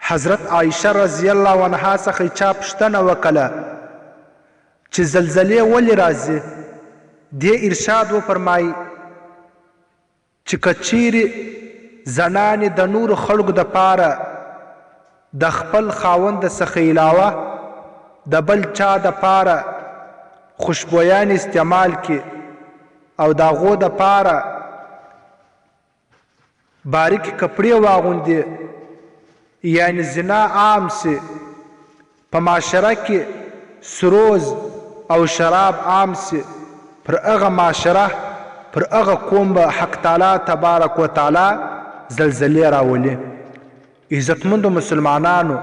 حضرت عایشه رضی الله عنها څخه چا پوښتنه وکړه چې زلزلې ولې راځي؟ دې ارشاد وفرمایي چې که چیرې زنانې د نورو خلکو دپاره د خپل خاوند څخه علاوه د بل چا دپاره خوشبویان استعمال کړي او د هغو دپاره باریکې کپړې واغوندي، یعنی زنا عام سي، په معاشره کې سروز او شراب عام سي، پر هغه معاشره پر هغه قوم به حق تعالی تبارک وتعالی زلزلې راولي. عزتمندو مسلمانانو،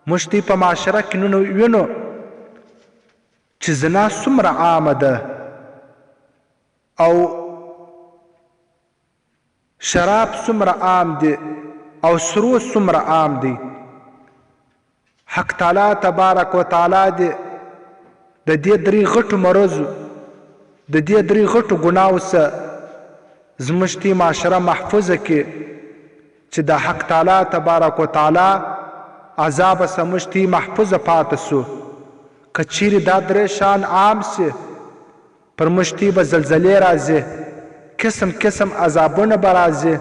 موږ دې په معاشره کې نن وینو چې زنا څومره عامه ده او شراب څومره عام دی او سروز څومره عام دی. حق تعالی تبارک وتعالی دې د دې درې غټو مرضو د دې درې غټو ګناو څخه زموږ دې معاشره محفوظه کړي چې د حق تعالی تبارک وتعالی عذاب څخه موږ دې محفوظه پاتې سو. که چیرې دا درې شان عام سي، پر موږ دې به زلزلې راځي، قسم قسم عذابونه به راځي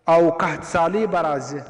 او قحط سالي به راځي.